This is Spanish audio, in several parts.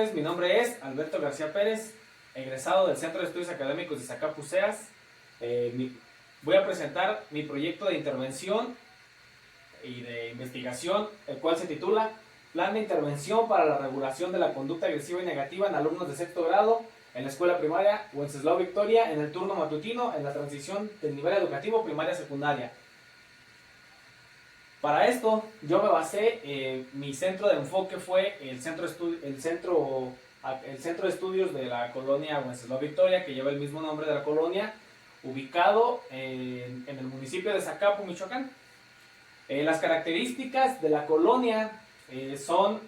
tardes, mi nombre es Alberto García Pérez, egresado del Centro de Estudios Académicos de Zacapu, CEAS. Voy a presentar mi proyecto de intervención y de investigación, el cual se titula Plan de Intervención para la Regulación de la Conducta Agresiva y Negativa en Alumnos de Sexto Grado en la Escuela Primaria Wenceslao Victoria en el turno matutino en la transición del nivel educativo primaria-secundaria. Para esto yo me basé, mi centro de enfoque fue el centro de estudios de la colonia Wenceslao Victoria, que lleva el mismo nombre de la colonia, ubicado en el municipio de Zacapu, Michoacán. Las características de la colonia son,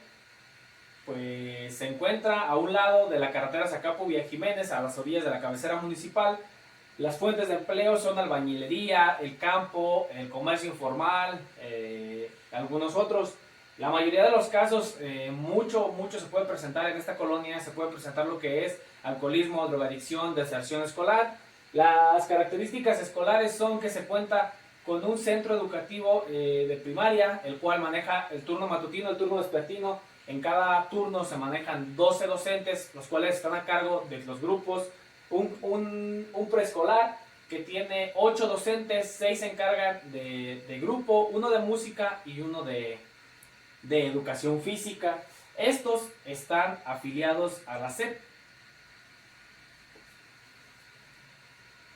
pues se encuentra a un lado de la carretera Zacapu Villa Jiménez, a las orillas de la cabecera municipal. Las fuentes de empleo son albañilería, el campo, el comercio informal, algunos otros. La mayoría de los casos, mucho se puede presentar en esta colonia, se puede presentar lo que es alcoholismo, drogadicción, deserción escolar. Las características escolares son que se cuenta con un centro educativo de primaria, el cual maneja el turno matutino, el turno vespertino. En cada turno se manejan 12 docentes, los cuales están a cargo de los grupos. Un preescolar que tiene 8 docentes, 6 se encargan de grupo, uno de música y uno de educación física. Estos están afiliados a la SEP.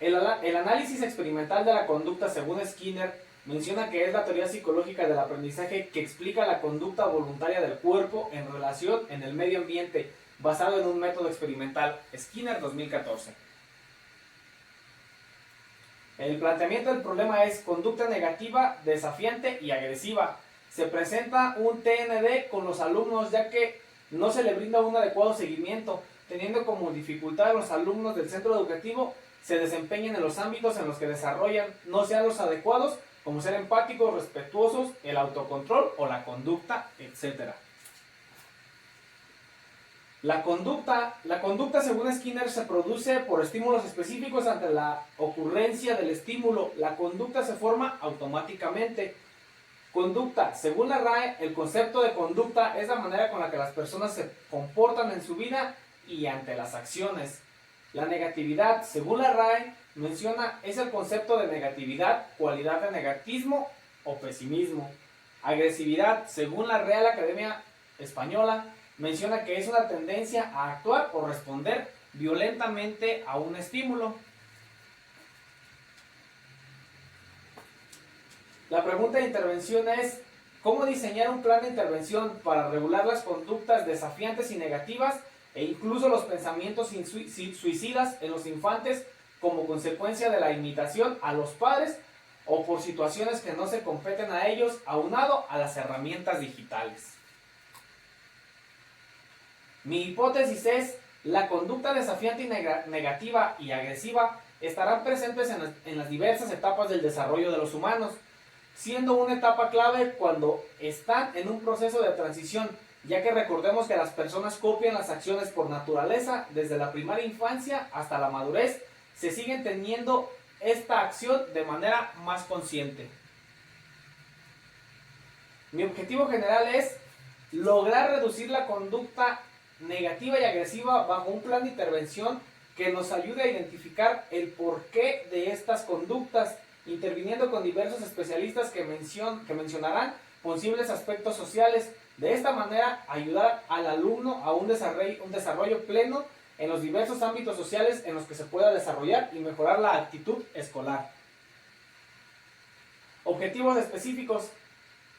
El análisis experimental de la conducta, según Skinner, menciona que es la teoría psicológica del aprendizaje que explica la conducta voluntaria del cuerpo en relación en el medio ambiente, basado en un método experimental. Skinner, 2014. El planteamiento del problema es conducta negativa, desafiante y agresiva. Se presenta un TND con los alumnos, ya que no se le brinda un adecuado seguimiento, teniendo como dificultad a los alumnos del centro educativo se desempeñen en los ámbitos en los que desarrollan no sean los adecuados, como ser empáticos, respetuosos, el autocontrol o la conducta, etc. La conducta, según Skinner, se produce por estímulos específicos ante la ocurrencia del estímulo. La conducta se forma automáticamente. Conducta, según la RAE, el concepto de conducta es la manera con la que las personas se comportan en su vida y ante las acciones. La negatividad, según la RAE, menciona es el concepto de negatividad, cualidad de negativismo o pesimismo. Agresividad, según la Real Academia Española, menciona que es una tendencia a actuar o responder violentamente a un estímulo. La pregunta de intervención es: ¿cómo diseñar un plan de intervención para regular las conductas desafiantes y negativas e incluso los pensamientos suicidas en los infantes como consecuencia de la imitación a los padres o por situaciones que no se competen a ellos, aunado a las herramientas digitales? Mi hipótesis es: la conducta desafiante y negativa y agresiva estarán presentes en las diversas etapas del desarrollo de los humanos, siendo una etapa clave cuando están en un proceso de transición, ya que recordemos que las personas copian las acciones por naturaleza desde la primera infancia hasta la madurez, se siguen teniendo esta acción de manera más consciente. Mi objetivo general es lograr reducir la conducta negativa y agresiva bajo un plan de intervención que nos ayude a identificar el porqué de estas conductas, interviniendo con diversos especialistas que mencionarán posibles aspectos sociales. De esta manera, ayudar al alumno a un desarrollo pleno en los diversos ámbitos sociales en los que se pueda desarrollar y mejorar la actitud escolar. Objetivos específicos.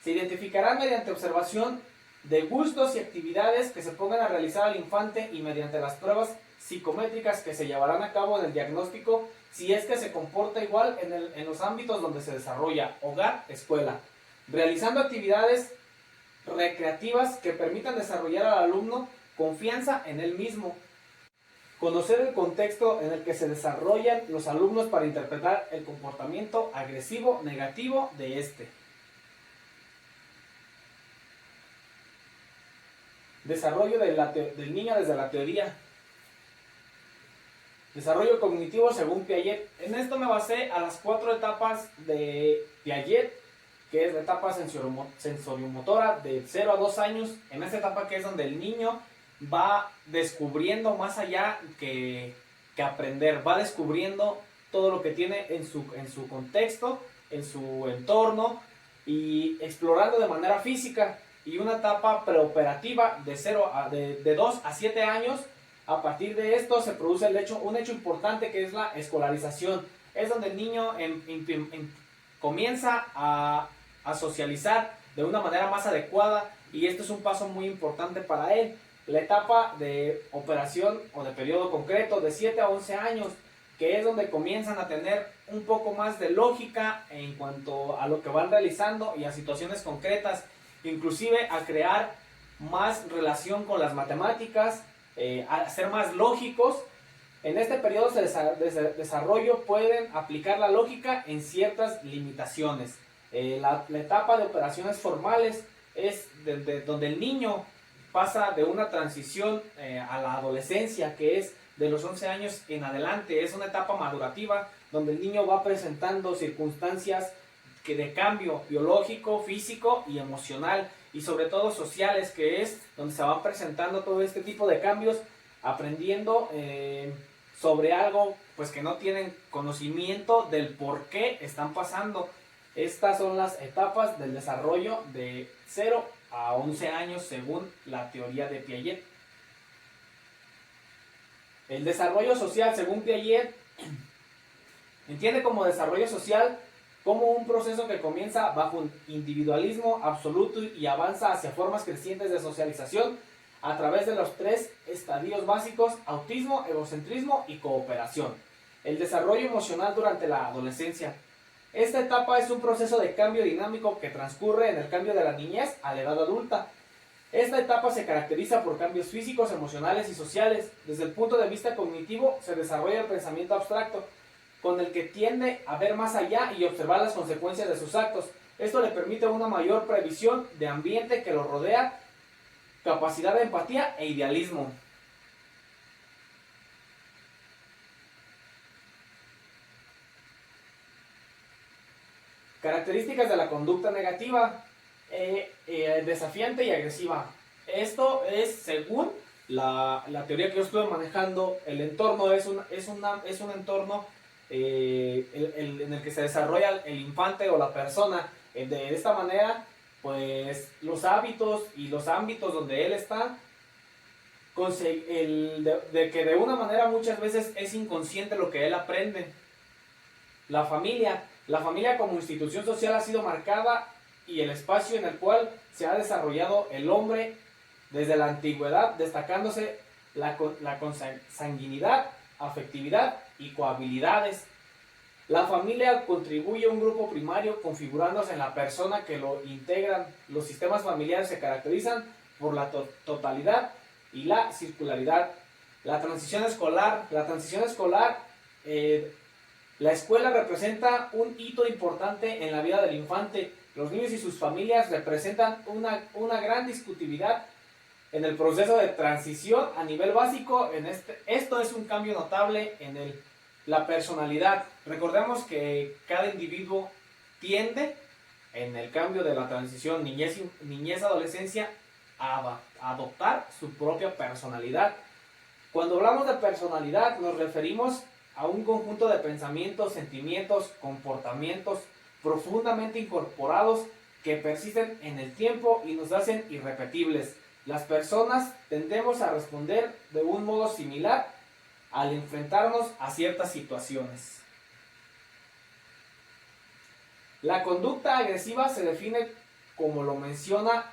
Se identificarán mediante observación de gustos y actividades que se pongan a realizar al infante y mediante las pruebas psicométricas que se llevarán a cabo en el diagnóstico, si es que se comporta igual en los ámbitos donde se desarrolla, hogar, escuela, realizando actividades recreativas que permitan desarrollar al alumno confianza en él mismo, conocer el contexto en el que se desarrollan los alumnos para interpretar el comportamiento agresivo negativo de este. Desarrollo del niño desde la teoría. Desarrollo cognitivo según Piaget. En esto me basé a las 4 etapas de Piaget, que es la etapa sensoriomotora de 0 a 2 años. En esta etapa, que es donde el niño va descubriendo más allá que aprender, va descubriendo todo lo que tiene en su contexto, en su entorno y explorando de manera física. Y una etapa preoperativa de 2 a 7 años. A partir de esto se produce un hecho importante, que es la escolarización. Es donde el niño comienza a socializar de una manera más adecuada, y esto es un paso muy importante para él. La etapa de operación o de periodo concreto de 7 a 11 años, que es donde comienzan a tener un poco más de lógica en cuanto a lo que van realizando y a situaciones concretas, inclusive a crear más relación con las matemáticas, a ser más lógicos. En este periodo de desarrollo pueden aplicar la lógica en ciertas limitaciones. La etapa de operaciones formales es donde el niño pasa de una transición a la adolescencia, que es de los 11 años en adelante. Es una etapa madurativa donde el niño va presentando circunstancias de cambio biológico, físico y emocional, y sobre todo sociales, que es donde se van presentando todo este tipo de cambios, aprendiendo sobre algo pues que no tienen conocimiento del por qué están pasando. Estas son las etapas del desarrollo de 0 a 11 años según la teoría de Piaget. El desarrollo social, según Piaget, entiende como desarrollo social como un proceso que comienza bajo un individualismo absoluto y avanza hacia formas crecientes de socialización a través de los 3 estadios básicos: autismo, egocentrismo y cooperación. El desarrollo emocional durante la adolescencia. Esta etapa es un proceso de cambio dinámico que transcurre en el cambio de la niñez a la edad adulta. Esta etapa se caracteriza por cambios físicos, emocionales y sociales. Desde el punto de vista cognitivo se desarrolla el pensamiento abstracto, con el que tiende a ver más allá y observar las consecuencias de sus actos. Esto le permite una mayor previsión de ambiente que lo rodea, capacidad de empatía e idealismo. Características de la conducta negativa: desafiante y agresiva. Esto es según la teoría que yo estuve manejando. El entorno es un entorno en el que se desarrolla el infante o la persona. De esta manera, pues los hábitos y los ámbitos donde él está, de que de una manera muchas veces es inconsciente lo que él aprende. La familia como institución social ha sido marcada, y el espacio en el cual se ha desarrollado el hombre desde la antigüedad, destacándose la consanguinidad, afectividad y cohabilidades. La familia contribuye a un grupo primario configurándose en la persona que lo integran. Los sistemas familiares se caracterizan por la totalidad y la circularidad. La transición escolar, la escuela representa un hito importante en la vida del infante. Los niños y sus familias representan una gran discutibilidad en el proceso de transición a nivel básico. Esto es un cambio notable en la personalidad. Recordemos que cada individuo tiende, en el cambio de la transición niñez-adolescencia, a adoptar su propia personalidad. Cuando hablamos de personalidad, nos referimos a un conjunto de pensamientos, sentimientos, comportamientos profundamente incorporados que persisten en el tiempo y nos hacen irrepetibles. Las personas tendemos a responder de un modo similar al enfrentarnos a ciertas situaciones. La conducta agresiva se define, como lo menciona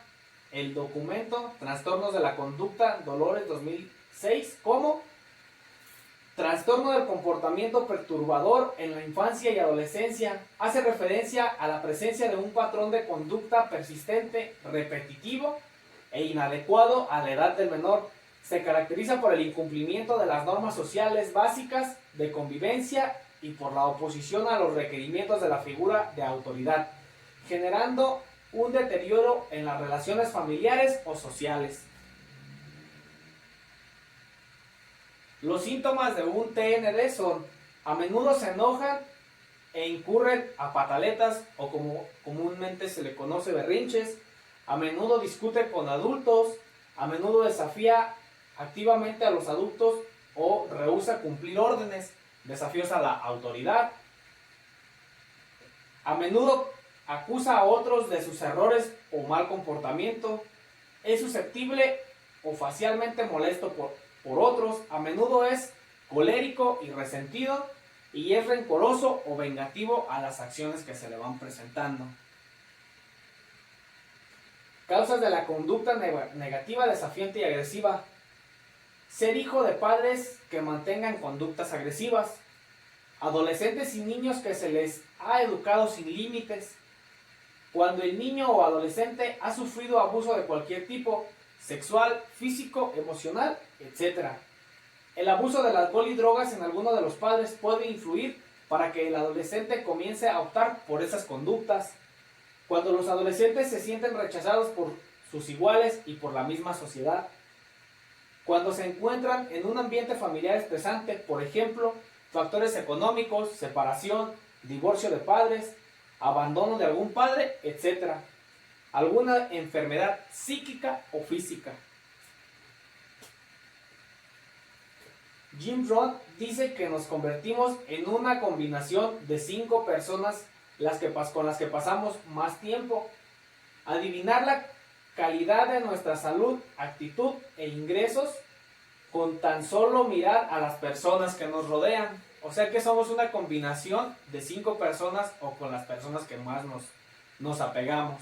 el documento Trastornos de la Conducta, Dolores 2006, como trastorno del comportamiento perturbador en la infancia y adolescencia. Hace referencia a la presencia de un patrón de conducta persistente, repetitivo e inadecuado a la edad del menor. Se caracteriza por el incumplimiento de las normas sociales básicas de convivencia y por la oposición a los requerimientos de la figura de autoridad, generando un deterioro en las relaciones familiares o sociales. Los síntomas de un TND son: a menudo se enojan e incurren a pataletas, o como comúnmente se le conoce, berrinches; a menudo discute con adultos; a menudo desafía activamente a los adultos o rehúsa cumplir órdenes, desafíos a la autoridad. A menudo acusa a otros de sus errores o mal comportamiento. Es susceptible o facialmente molesto por otros. A menudo es colérico y resentido y es rencoroso o vengativo a las acciones que se le van presentando. Causas de la conducta negativa, desafiante y agresiva. Ser hijo de padres que mantengan conductas agresivas. Adolescentes y niños que se les ha educado sin límites. Cuando el niño o adolescente ha sufrido abuso de cualquier tipo, sexual, físico, emocional, etc. El abuso del alcohol y drogas en alguno de los padres puede influir para que el adolescente comience a optar por esas conductas. Cuando los adolescentes se sienten rechazados por sus iguales y por la misma sociedad. Cuando se encuentran en un ambiente familiar estresante, por ejemplo, factores económicos, separación, divorcio de padres, abandono de algún padre, etc. Alguna enfermedad psíquica o física. Jim Rohn dice que nos convertimos en una combinación de 5 personas con las que pasamos más tiempo. Adivinar la calidad de nuestra salud, actitud e ingresos con tan solo mirar a las personas que nos rodean. O sea que somos una combinación de 5 personas o con las personas que más nos apegamos.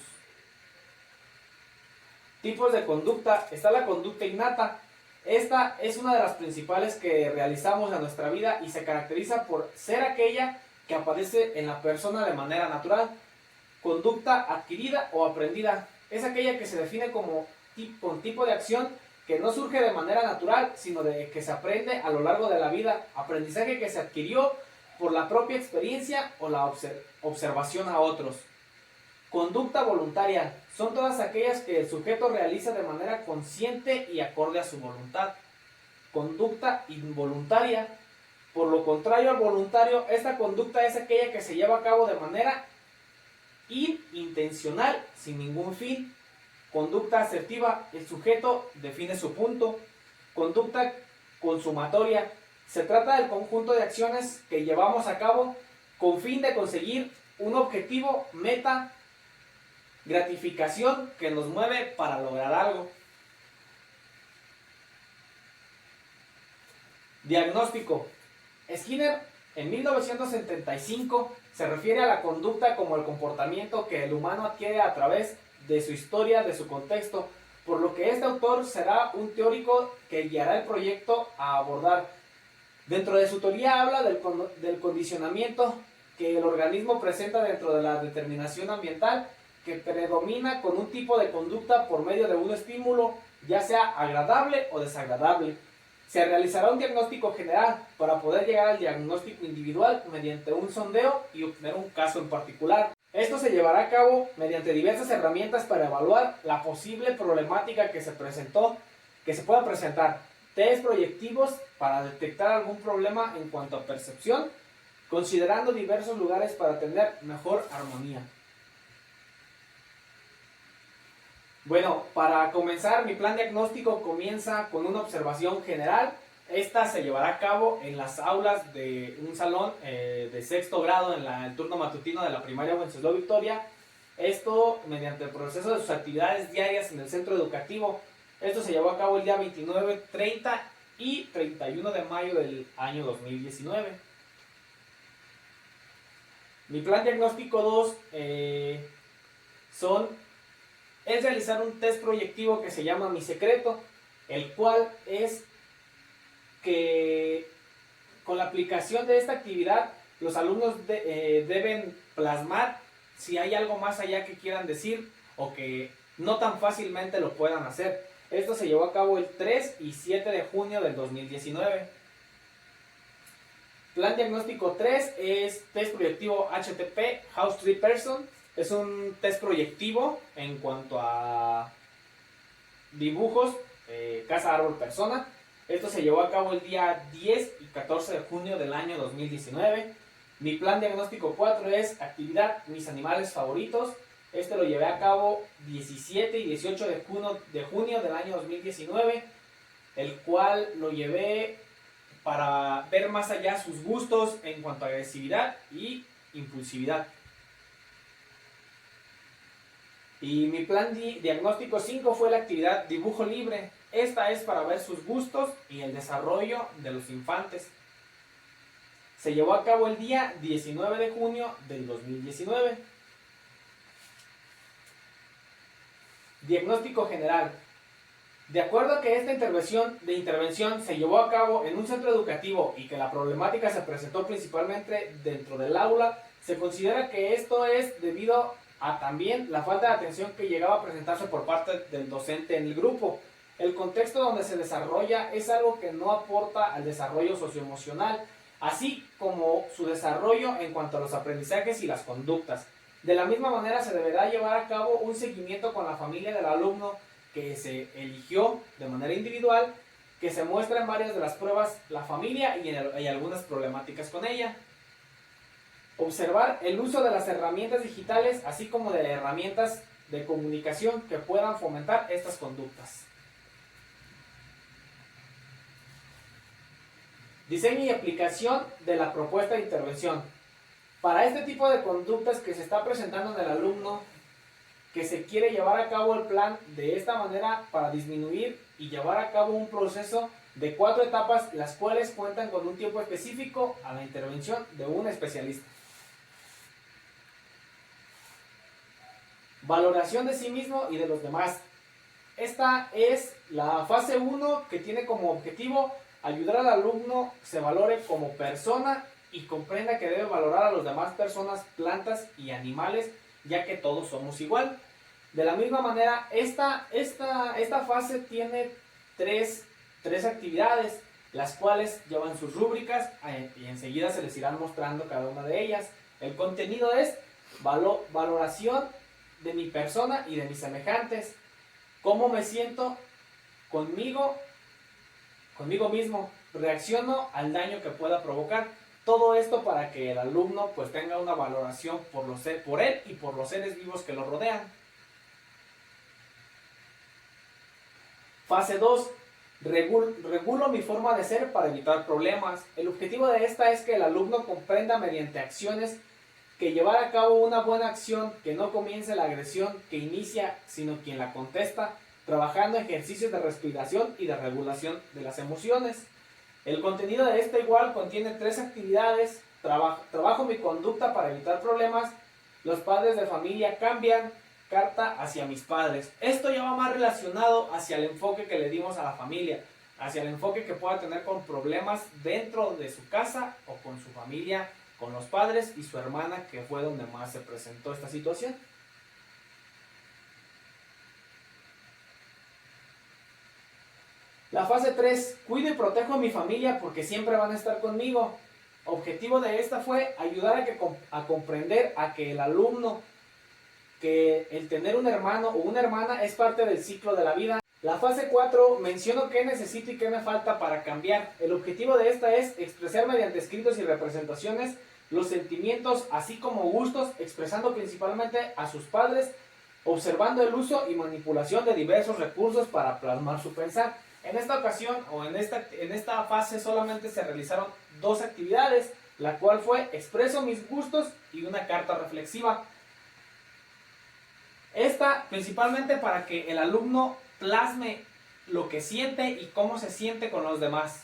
Tipos de conducta. Está la conducta innata. Esta es una de las principales que realizamos en nuestra vida y se caracteriza por ser aquella que aparece en la persona de manera natural. Conducta adquirida o aprendida. Es aquella que se define como un tipo de acción que no surge de manera natural, sino de que se aprende a lo largo de la vida. Aprendizaje que se adquirió por la propia experiencia o la observación a otros. Conducta voluntaria. Son todas aquellas que el sujeto realiza de manera consciente y acorde a su voluntad. Conducta involuntaria. Por lo contrario al voluntario, esta conducta es aquella que se lleva a cabo de manera intencional, sin ningún fin. Conducta asertiva. El sujeto define su punto. Conducta consumatoria. Se trata del conjunto de acciones que llevamos a cabo con fin de conseguir un objetivo, meta, gratificación que nos mueve para lograr algo. Diagnóstico. Skinner, en 1975, se refiere a la conducta como el comportamiento que el humano adquiere a través de su historia, de su contexto, por lo que este autor será un teórico que guiará el proyecto a abordar. Dentro de su teoría habla del condicionamiento que el organismo presenta dentro de la determinación ambiental, que predomina con un tipo de conducta por medio de un estímulo, ya sea agradable o desagradable. Se realizará un diagnóstico general para poder llegar al diagnóstico individual mediante un sondeo y obtener un caso en particular. Esto se llevará a cabo mediante diversas herramientas para evaluar la posible problemática que se pueda presentar. Test proyectivos para detectar algún problema en cuanto a percepción, considerando diversos lugares para tener mejor armonía. Bueno, para comenzar, mi plan diagnóstico comienza con una observación general. Esta se llevará a cabo en las aulas de un salón de sexto grado en el turno matutino de la primaria Wenceslao Victoria. Esto mediante el proceso de sus actividades diarias en el centro educativo. Esto se llevó a cabo el día 29, 30 y 31 de mayo del año 2019. Mi plan diagnóstico 2 es realizar un test proyectivo que se llama Mi Secreto, el cual es que con la aplicación de esta actividad los alumnos deben plasmar si hay algo más allá que quieran decir o que no tan fácilmente lo puedan hacer. Esto se llevó a cabo el 3 y 7 de junio del 2019. Plan diagnóstico 3 es test proyectivo HTP, House Tree Person. Es un test proyectivo en cuanto a dibujos, casa, árbol, persona. Esto se llevó a cabo el día 10 y 14 de junio del año 2019. Mi plan diagnóstico 4 es actividad Mis Animales Favoritos. Este lo llevé a cabo 17 y 18 de junio del año 2019. el cual lo llevé para ver más allá sus gustos en cuanto a agresividad y impulsividad. Y mi plan diagnóstico 5 fue la actividad dibujo libre. Esta es para ver sus gustos y el desarrollo de los infantes. Se llevó a cabo el día 19 de junio del 2019. Diagnóstico general. De acuerdo a que esta intervención se llevó a cabo en un centro educativo y que la problemática se presentó principalmente dentro del aula, se considera que esto es debido a también la falta de atención que llegaba a presentarse por parte del docente en el grupo. El contexto donde se desarrolla es algo que no aporta al desarrollo socioemocional, así como su desarrollo en cuanto a los aprendizajes y las conductas. De la misma manera se deberá llevar a cabo un seguimiento con la familia del alumno que se eligió de manera individual, que se muestra en varias de las pruebas la familia y algunas problemáticas con ella. Observar el uso de las herramientas digitales, así como de herramientas de comunicación que puedan fomentar estas conductas. Diseño y aplicación de la propuesta de intervención. Para este tipo de conductas que se está presentando en el alumno, que se quiere llevar a cabo el plan de esta manera para disminuir y llevar a cabo un proceso de 4 etapas, las cuales cuentan con un tiempo específico a la intervención de un especialista. Valoración de sí mismo y de los demás. Esta es la fase 1 que tiene como objetivo ayudar al alumno se valore como persona y comprenda que debe valorar a las demás personas, plantas y animales, ya que todos somos igual. De la misma manera, esta fase tiene tres actividades, las cuales llevan sus rúbricas y enseguida se les irán mostrando cada una de ellas. El contenido es valoración de mi persona y de mis semejantes, cómo me siento conmigo mismo, reacciono al daño que pueda provocar. Todo esto para que el alumno pues tenga una valoración por él y por los seres vivos que lo rodean. Fase 2. Regulo mi forma de ser para evitar problemas. El objetivo de esta es que el alumno comprenda mediante acciones que llevar a cabo una buena acción, que no comience la agresión que inicia, sino quien la contesta, trabajando ejercicios de respiración y de regulación de las emociones. El contenido de esta igual contiene 3 actividades. Trabajo mi conducta para evitar problemas. Los padres de familia cambian. Carta hacia mis padres. Esto ya va más relacionado hacia el enfoque que le dimos a la familia, hacia el enfoque que pueda tener con problemas dentro de su casa o con su familia, con los padres y su hermana, que fue donde más se presentó esta situación. La fase 3, cuido y protejo a mi familia porque siempre van a estar conmigo. Objetivo de esta fue ayudar a comprender a que el alumno, que el tener un hermano o una hermana es parte del ciclo de la vida. La fase 4, menciono qué necesito y qué me falta para cambiar. El objetivo de esta es expresar mediante escritos y representaciones los sentimientos así como gustos, expresando principalmente a sus padres, observando el uso y manipulación de diversos recursos para plasmar su pensar. En esta ocasión o en esta fase solamente se realizaron 2 actividades, la cual fue expreso mis gustos y una carta reflexiva. Esta principalmente para que el alumno plasme lo que siente y cómo se siente con los demás.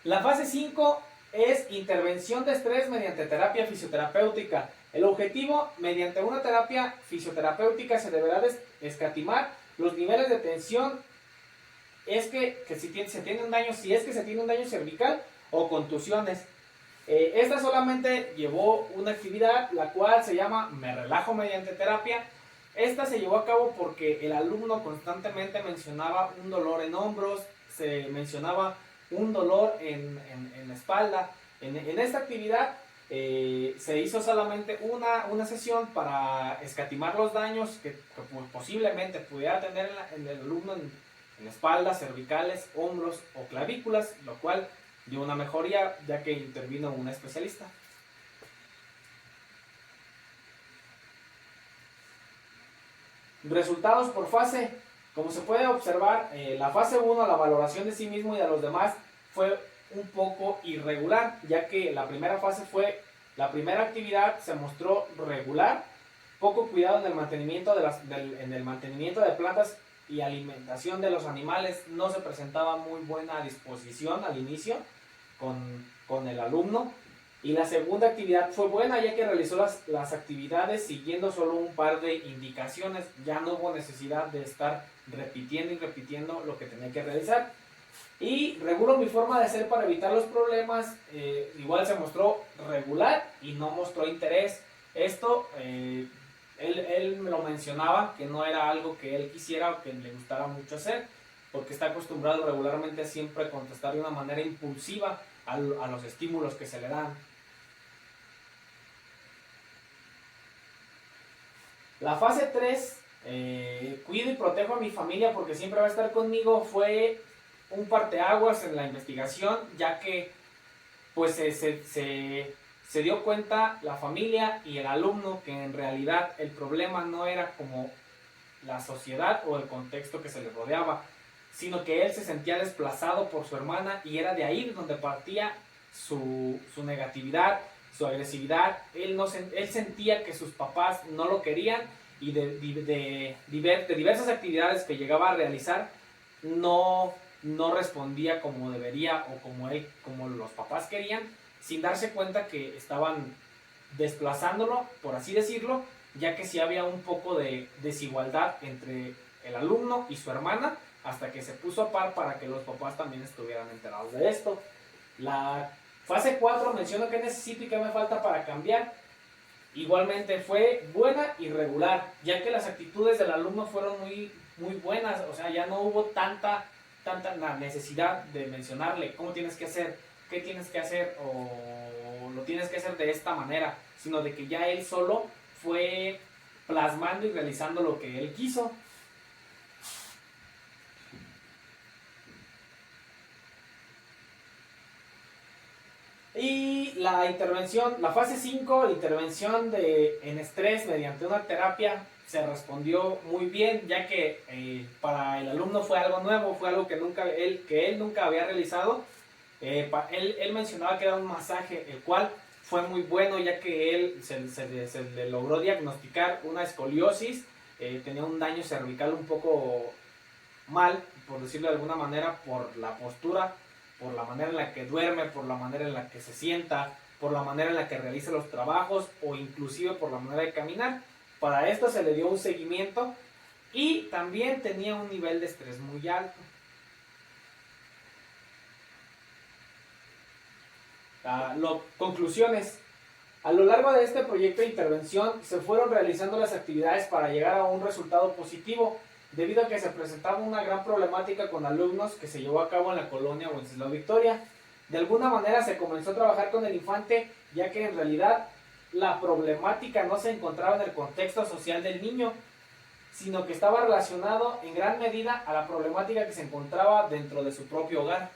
La fase 5 es intervención de estrés mediante terapia fisioterapéutica. El objetivo, mediante una terapia fisioterapéutica se deberá escatimar los niveles de tensión. Es que si se tiene un daño, si es que se tiene un daño cervical o contusiones. Esta solamente llevó una actividad, la cual se llama Me relajo mediante terapia. Esta se llevó a cabo porque el alumno constantemente mencionaba un dolor en hombros, se mencionaba un dolor en la espalda. En esta actividad se hizo solamente una sesión para escatimar los daños que posiblemente pudiera tener en el alumno en espaldas, cervicales, hombros o clavículas, lo cual dio una mejoría ya que intervino un especialista. Resultados por fase. Como se puede observar, la fase 1, la valoración de sí mismo y de los demás, fue un poco irregular, ya que la primera fase fue, la primera actividad se mostró regular, poco cuidado en el mantenimiento en el mantenimiento de plantas y alimentación de los animales, no se presentaba muy buena disposición al inicio con el alumno. Y la segunda actividad fue buena, ya que realizó las actividades siguiendo solo un par de indicaciones. Ya no hubo necesidad de estar repitiendo y repitiendo lo que tenía que realizar. Y regulo mi forma de hacer para evitar los problemas. Igual se mostró regular y no mostró interés. Esto, él me lo mencionaba, que no era algo que él quisiera o que le gustara mucho hacer, porque está acostumbrado regularmente siempre a contestar de una manera impulsiva a los estímulos que se le dan. La fase 3, cuido y protejo a mi familia porque siempre va a estar conmigo, fue un parteaguas en la investigación, ya que pues se dio cuenta la familia y el alumno que en realidad el problema no era como la sociedad o el contexto que se le rodeaba, sino que él se sentía desplazado por su hermana y era de ahí donde partía su negatividad, su agresividad. Él sentía que sus papás no lo querían y de diversas actividades que llegaba a realizar no respondía como debería o como los papás querían, sin darse cuenta que estaban desplazándolo, por así decirlo, ya que sí había un poco de desigualdad entre el alumno y su hermana, hasta que se puso a par para que los papás también estuvieran enterados de esto. La fase 4 menciona qué necesito y qué me falta para cambiar. Igualmente fue buena y regular, ya que las actitudes del alumno fueron muy, muy buenas, o sea, ya no hubo tanta la necesidad de mencionarle cómo tienes que hacer, qué tienes que hacer o lo tienes que hacer de esta manera, sino de que ya él solo fue plasmando y realizando lo que él quiso. Y la intervención, la fase 5, la intervención en estrés mediante una terapia, se respondió muy bien, ya que para el alumno fue algo nuevo, fue algo que él nunca había realizado. Él mencionaba que era un masaje, el cual fue muy bueno, ya que él se le logró diagnosticar una escoliosis, tenía un daño cervical un poco mal, por decirlo de alguna manera, por la postura, por la manera en la que duerme, por la manera en la que se sienta, por la manera en la que realiza los trabajos o inclusive por la manera de caminar. Para esto se le dio un seguimiento y también tenía un nivel de estrés muy alto. Conclusiones. A lo largo de este proyecto de intervención se fueron realizando las actividades para llegar a un resultado positivo, debido a que se presentaba una gran problemática con alumnos que se llevó a cabo en la colonia Wenceslao Victoria. De alguna manera se comenzó a trabajar con el infante, ya que en realidad la problemática no se encontraba en el contexto social del niño, sino que estaba relacionado en gran medida a la problemática que se encontraba dentro de su propio hogar.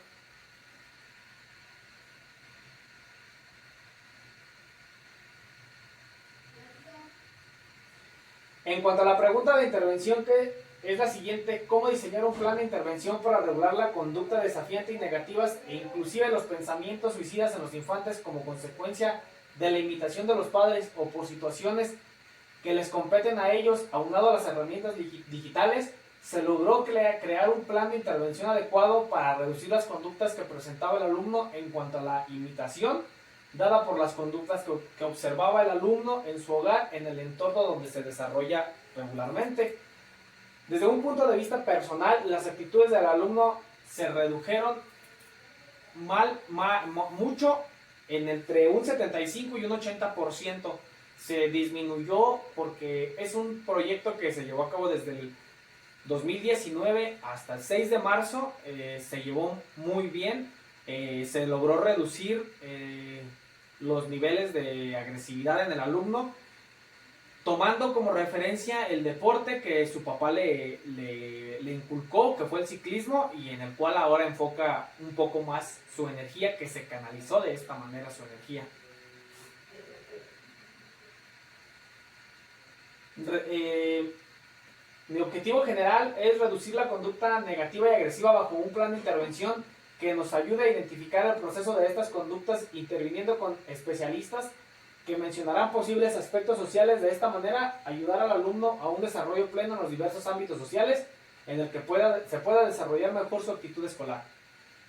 En cuanto a la pregunta de intervención, que es la siguiente: ¿cómo diseñar un plan de intervención para regular la conducta desafiante y negativas e inclusive los pensamientos suicidas en los infantes como consecuencia de la imitación de los padres o por situaciones que les competen a ellos, aunado a las herramientas digitales? Se logró crear un plan de intervención adecuado para reducir las conductas que presentaba el alumno en cuanto a la imitación dada por las conductas que observaba el alumno en su hogar, en el entorno donde se desarrolla regularmente. Desde un punto de vista personal, las actitudes del alumno se redujeron mucho, entre un 75 y un 80%. Se disminuyó porque es un proyecto que se llevó a cabo desde el 2019 hasta el 6 de marzo, se llevó muy bien, se logró reducir los niveles de agresividad en el alumno, tomando como referencia el deporte que su papá le inculcó, que fue el ciclismo, y en el cual ahora enfoca un poco más su energía, que se canalizó de esta manera su energía. Mi objetivo general es reducir la conducta negativa y agresiva bajo un plan de intervención que nos ayude a identificar el proceso de estas conductas interviniendo con especialistas que mencionarán posibles aspectos sociales. De esta manera, ayudar al alumno a un desarrollo pleno en los diversos ámbitos sociales en el que se pueda desarrollar mejor su actitud escolar.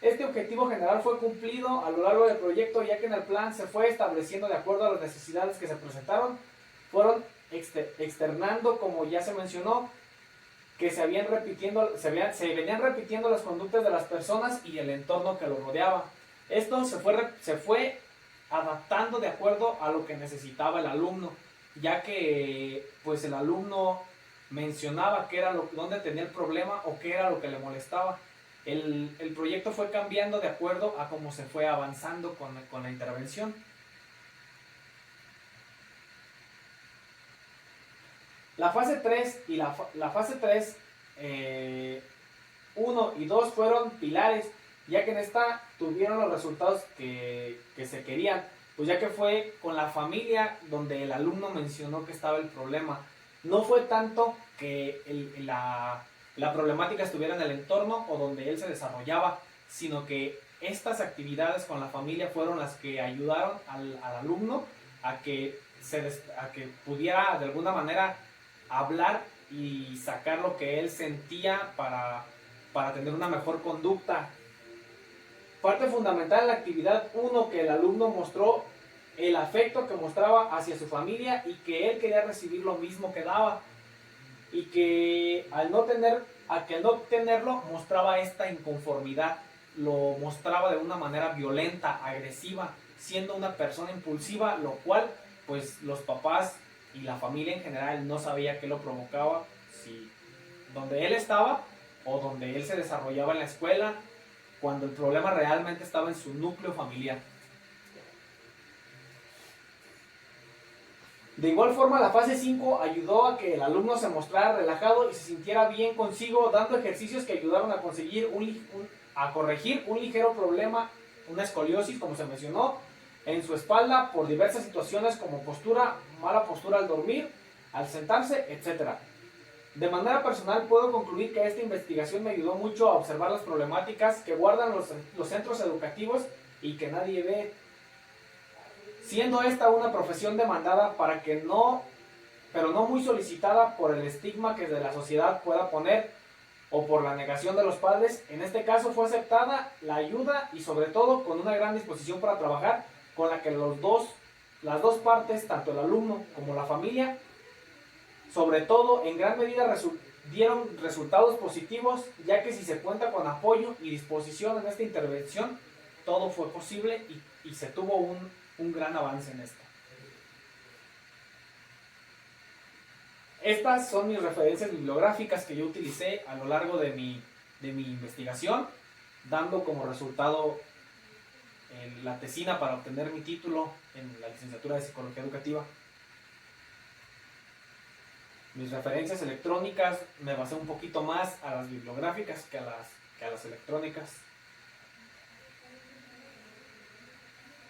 Este objetivo general fue cumplido a lo largo del proyecto, ya que en el plan se fue estableciendo de acuerdo a las necesidades que se presentaron, fueron externando, como ya se mencionó, que se venían repitiendo las conductas de las personas y el entorno que lo rodeaba. Esto se fue adaptando de acuerdo a lo que necesitaba el alumno, ya que pues el alumno mencionaba qué era dónde tenía el problema o qué era lo que le molestaba. El proyecto fue cambiando de acuerdo a cómo se fue avanzando con la intervención. La fase 3 y la fase 3, 1 y 2 fueron pilares, ya que en esta tuvieron los resultados que se querían, pues ya que fue con la familia donde el alumno mencionó que estaba el problema. No fue tanto que la problemática estuviera en el entorno o donde él se desarrollaba, sino que estas actividades con la familia fueron las que ayudaron al alumno a que pudiera de alguna manera hablar y sacar lo que él sentía para tener una mejor conducta. Parte fundamental en la actividad 1, que el alumno mostró el afecto que mostraba hacia su familia y que él quería recibir lo mismo que daba, y que al no tenerlo mostraba esta inconformidad, lo mostraba de una manera violenta, agresiva, siendo una persona impulsiva, lo cual pues los papás y la familia en general no sabía qué lo provocaba, si donde él estaba o donde él se desarrollaba en la escuela, cuando el problema realmente estaba en su núcleo familiar. De igual forma, la fase 5 ayudó a que el alumno se mostrara relajado y se sintiera bien consigo, dando ejercicios que ayudaron a conseguir a corregir un ligero problema, una escoliosis, como se mencionó, en su espalda por diversas situaciones como mala postura al dormir, al sentarse, etc. De manera personal puedo concluir que esta investigación me ayudó mucho a observar las problemáticas que guardan los centros educativos y que nadie ve, siendo esta una profesión demandada pero no muy solicitada por el estigma que de la sociedad pueda poner o por la negación de los padres. En este caso fue aceptada la ayuda y sobre todo con una gran disposición para trabajar, con la que las dos partes, tanto el alumno como la familia, sobre todo en gran medida dieron resultados positivos, ya que si se cuenta con apoyo y disposición en esta intervención, todo fue posible y se tuvo un gran avance en esto. Estas son mis referencias bibliográficas que yo utilicé a lo largo de mi investigación, dando como resultado la tesina para obtener mi título en la licenciatura de Psicología Educativa. Mis referencias electrónicas me basé un poquito más a las bibliográficas que a las electrónicas.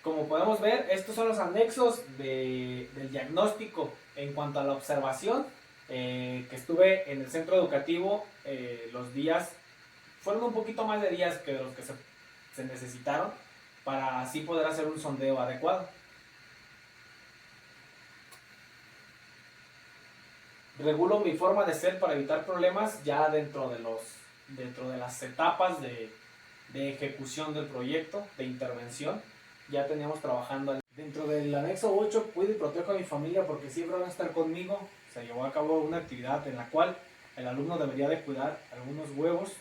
Como podemos ver, estos son los anexos del diagnóstico en cuanto a la observación que estuve en el centro educativo. Los días fueron un poquito más de días que los que se necesitaron para así poder hacer un sondeo adecuado. Regulo mi forma de ser para evitar problemas ya dentro de las etapas de ejecución del proyecto, de intervención. Ya teníamos trabajando dentro del anexo 8, cuido y protejo a mi familia porque siempre van a estar conmigo. Se llevó a cabo una actividad en la cual el alumno debería de cuidar algunos huevos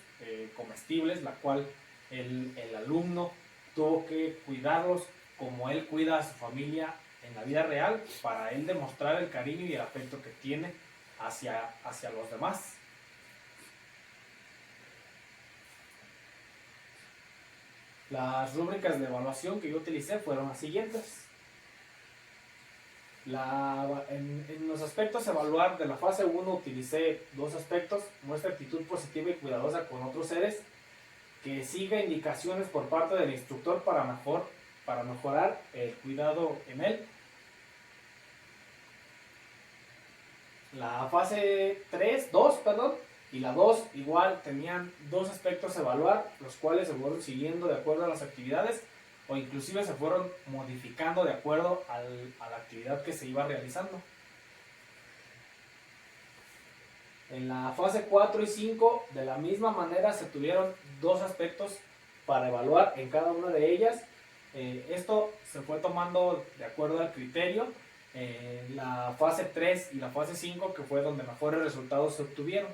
comestibles, la cual el alumno tuvo que cuidarlos como él cuida a su familia en la vida real, para él demostrar el cariño y el afecto que tiene hacia los demás. Las rúbricas de evaluación que yo utilicé fueron las siguientes. En los aspectos a evaluar de la fase 1 utilicé dos aspectos: muestra actitud positiva y cuidadosa con otros seres, que siga indicaciones por parte del instructor para mejorar el cuidado en él. La fase 2, perdón, y la 2 igual tenían dos aspectos a evaluar, los cuales se fueron siguiendo de acuerdo a las actividades o inclusive se fueron modificando de acuerdo a la actividad que se iba realizando. En la fase 4 y 5 de la misma manera se tuvieron dos aspectos para evaluar en cada una de ellas. Esto se fue tomando de acuerdo al criterio. La fase 3 y la fase 5, que fue donde mejores resultados se obtuvieron.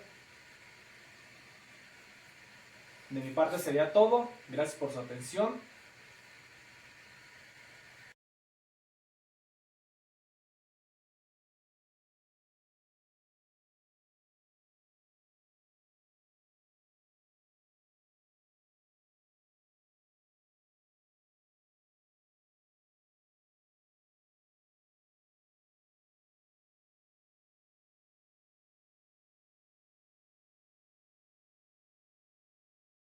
De mi parte sería todo. Gracias por su atención.